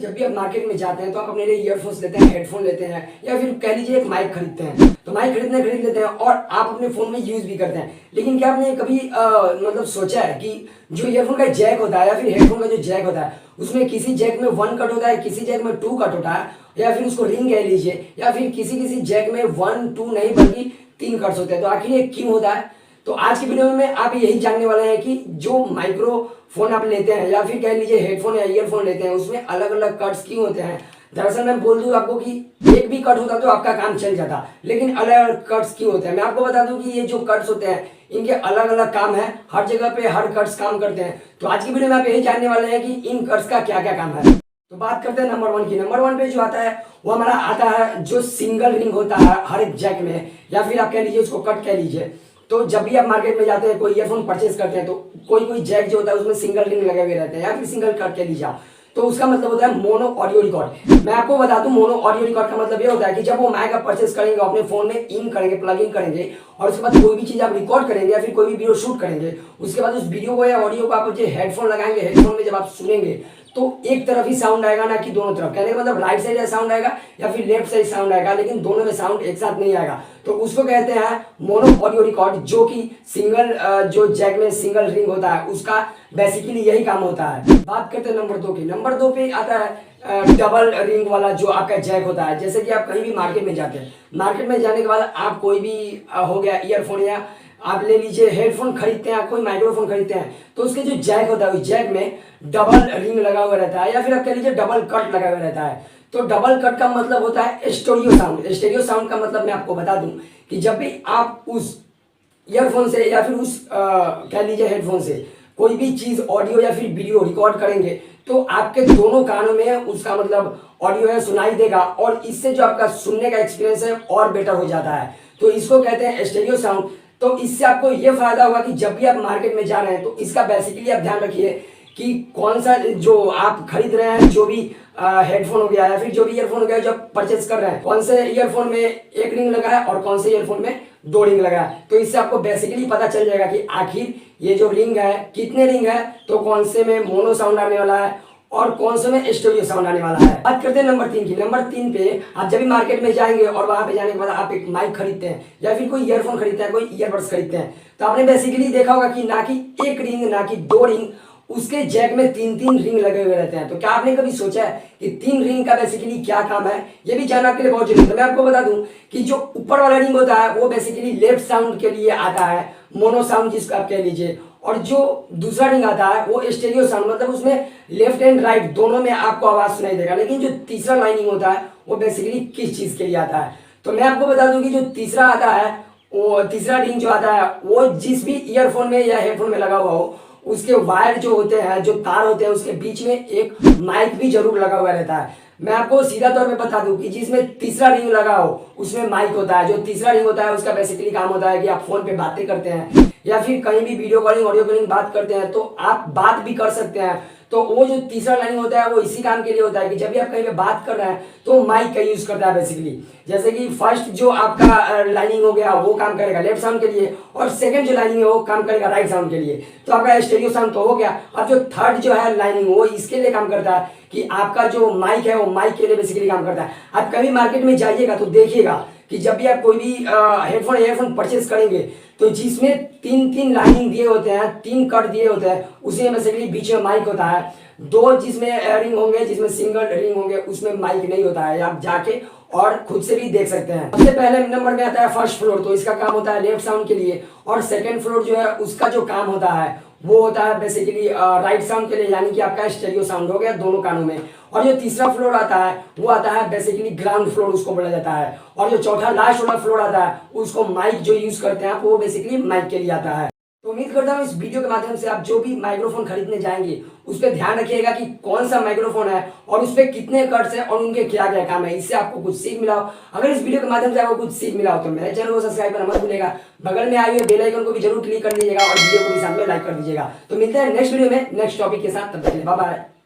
जब भी आप मार्केट में जाते हैं तो आप अपने लिए ईयरफोन्स लेते हैं, हेडफोन लेते हैं, या फिर कह लीजिए एक माइक खरीदते हैं। तो माइक खरीद लेते हैं और आप अपने फोन में यूज भी करते हैं। लेकिन क्या आपने कभी मतलब सोचा है कि जो ईयरफोन का जैक होता है या फिर हेडफोन का जो जैक होता है उसमें किसी जैक में 1 कट होता है, किसी जैक में 2 कट होता है, या फिर उसको रिंग कह लीजिए, या फिर किसी किसी जैक में 1 2 नहीं बल्कि 3 कट्स होते हैं। तो आखिर ये क्यों होता है? तो आज की वीडियो में आप यही जानने वाले हैं कि जो माइक्रोफोन आप लेते हैं या फिर कह लीजिए हेडफोन या ईयरफोन लेते हैं उसमें अलग अलग कट्स क्यों होते हैं। दरअसल मैं बोल दूं आपको कि एक भी कट होता तो आपका काम चल जाता, लेकिन अलग अलग कट्स क्यों होते हैं मैं आपको बता दूं कि ये जो कट्स होते हैं इनके अलग अलग काम है, हर जगह पे हर कट्स काम करते हैं। तो आज की वीडियो में आप यही जानने वाले हैं कि इन कट्स का क्या क्या काम है। तो बात करते हैं नंबर 1 की। नंबर 1 पे जो आता है वो हमारा आता है जो सिंगल रिंग होता है हर एक जैक में, या फिर आप कह लीजिए उसको कट कह लीजिए। तो जब भी आप मार्केट में जाते हैं कोई ईयरफोन परचेज करते हैं तो कोई कोई जैक जो होता है उसमें सिंगल रिंग लगे हुए रहते हैं या फिर सिंगल कट कह लीजिए आप। तो उसका मतलब होता है मोनो ऑडियो रिकॉर्ड। मैं आपको बता दूं मोनो ऑडियो रिकॉर्ड का मतलब ये होता है कि जब वो माइक आप परचेज करेंगे अपने फोन में इन करेंगे, प्लग इन करेंगे, और उसके बाद कोई भी चीज आप रिकॉर्ड करेंगे या फिर कोई भी वीडियो शूट करेंगे, उसके बाद उस वीडियो को या ऑडियो को आप जो हेडफोन लगाएंगे, हेडफोन में जब आप सुनेंगे तो एक तरफ ही साउंड आएगा, ना कि दोनों तरफ। कहने का मतलब राइट साइड साउंड आएगा या फिर लेफ्ट साइड साउंड आएगा, लेकिन दोनों में साउंड एक साथ नहीं आएगा। तो उसको कहते हैं मोनो ऑडियो रिकॉर्ड, जो कि सिंगल जो जैक में सिंगल रिंग होता है उसका बेसिकली यही काम होता है। बात करते हैं नंबर 2 की। नंबर 2 पे आता है डबल रिंग वाला जो आपका जैक होता है। जैसे कि आप कहीं भी मार्केट में जाते हैं, मार्केट में जाने के बाद आप कोई भी हो गया ईयरफोन या आप ले लीजिए हेडफोन खरीदते हैं, कोई माइक्रोफोन खरीदते हैं, तो उसके जो जैक होता है उस जैक में डबल रिंग लगा हुआ रहता है या फिर आप कह लीजिए डबल कट लगा हुआ रहता है। तो डबल कट का मतलब होता है स्टेरियो साउंड। स्टेरियो साउंड का मतलब मैं आपको बता दूं कि जब भी आप उस ईयरफोन से या फिर उस कह लीजिए हेडफोन से कोई भी चीज ऑडियो या फिर वीडियो रिकॉर्ड करेंगे तो आपके दोनों कानों में उसका मतलब ऑडियो है सुनाई देगा, और इससे जो आपका सुनने का एक्सपीरियंस है और बेटर हो जाता है। तो इसको कहते हैं स्टेरियो साउंड। तो इससे आपको ये फायदा होगा कि जब भी आप मार्केट में जा रहे हैं तो इसका बेसिकली आप ध्यान रखिए कि कौन सा जो आप खरीद रहे हैं, जो भी हेडफोन हो गया या फिर जो भी ईयरफोन हो गया जो परचेज कर रहे हैं, कौन से ईयरफोन में 1 रिंग लगा है और कौन से ईयरफोन में 2 रिंग लगा है। तो इससे आपको बेसिकली पता चल जाएगा कि आखिर ये जो रिंग है कितने रिंग है, तो कौन से में मोनो साउंड आने वाला है और कौन से में स्टेरियो साउंड आने वाला है। बात करते हैं नंबर 3 की। नंबर 3 पे आप जब भी मार्केट में जाएंगे और वहां पे जाने के बाद आप एक माइक खरीदते हैं या फिर कोई ईयरफोन खरीदते हैं, कोई ईयरबड्स खरीदते हैं, तो आपने बेसिकली देखा होगा कि ना कि 1 रिंग ना कि 2 रिंग, उसके जैक में 3 रिंग लगे हुए रहते हैं। तो क्या आपने कभी सोचा है कि 3 रिंग का बेसिकली क्या काम है? ये भी जानना आपके लिए बहुत जरूरी है। तो मैं आपको बता दूं कि जो ऊपर वाला रिंग होता है वो बेसिकली लेफ्ट साउंड के लिए आता है, मोनो साउंड जिसको आप कह लीजिए, और जो दूसरा रिंग आता है वो स्टेरियो साउंड, मतलब उसमें लेफ्ट एंड राइट दोनों में आपको आवाज सुनाई देगा। लेकिन जो तीसरा लाइनिंग होता है वो बेसिकली किस चीज के लिए आता है? तो मैं आपको बता दूं कि जो तीसरा आता है वो तीसरा रिंग जो आता है वो जिस भी ईयरफोन में या हेडफोन में लगा हुआ हो उसके वायर जो होते हैं, जो तार होते हैं, उसके बीच में एक माइक भी जरूर लगा हुआ रहता है। मैं आपको सीधा तौर पे बता दूं कि जिसमें तीसरा रिंग लगा हो उसमें माइक होता है। जो तीसरा रिंग होता है उसका बेसिकली काम होता है कि आप फोन पे बातें करते हैं या फिर कहीं भी वीडियो कॉलिंग ऑडियो कॉलिंग बात करते हैं तो आप बात भी कर सकते हैं। तो वो जो तीसरा लाइनिंग होता है वो इसी काम के लिए होता है कि जब भी आप कहीं पे बात कर रहे हैं तो माइक का यूज करता है बेसिकली। जैसे कि फर्स्ट जो आपका लाइनिंग हो गया वो काम करेगा लेफ्ट साउंड के लिए, और सेकंड जो लाइनिंग है वो काम करेगा राइट साउंड के लिए। तो आपका स्टेरियो साउंड तो हो गया। अब जो थर्ड जो है लाइनिंग वो इसके लिए काम करता है कि आपका जो माइक है वो माइक के लिए बेसिकली काम करता है। आप कभी मार्केट में जाइएगा तो देखिएगा कि जब भी आप कोई भी हेडफोन ईयरफोन परचेज करेंगे तो जिसमें 3 लाइनिंग दिए होते हैं, 3 कट दिए होते हैं, उसी में बेसिकली बीच में माइक होता है। 2 जिसमें रिंग होंगे, जिसमें सिंगल रिंग होंगे उसमें माइक नहीं होता है। आप जाके और खुद से भी देख सकते हैं। सबसे पहले नंबर में आता है फर्स्ट फ्लोर, तो इसका काम होता है लेफ्ट साउंड के लिए, और सेकंड फ्लोर जो है उसका जो काम होता है वो होता है बेसिकली राइट साउंड के लिए, यानी कि आपका स्टेरियो साउंड हो गया दोनों कानों में। और जो तीसरा फ्लोर आता है वो आता है बेसिकली ग्राउंड फ्लोर उसको बोला जाता है। और जो चौथा लास्ट वाला फ्लोर आता है उसको माइक जो यूज करते हैं वो बेसिकली माइक के लिए आता है। तो उम्मीद करता हूँ इस वीडियो के माध्यम से आप जो भी माइक्रोफोन खरीदने जाएंगे उस पर ध्यान रखिएगा कि कौन सा माइक्रोफोन है और उस पर कितने कट्स हैं और उनके क्या क्या काम है। इससे आपको कुछ सीख मिला हो। अगर इस वीडियो के माध्यम से आपको कुछ सीख मिला हो तो मेरे चैनल को सब्सक्राइब करना मत भूलिएगा। बगल में आए हुए बेल आइकन को भी जरूर क्लिक कर दीजिएगा और वीडियो को भी साथ में लाइक कर दीजिएगा। तो मिलते हैं नेक्स्ट वीडियो में नेक्स्ट टॉपिक के साथ, तब तक के लिए बाय बाय।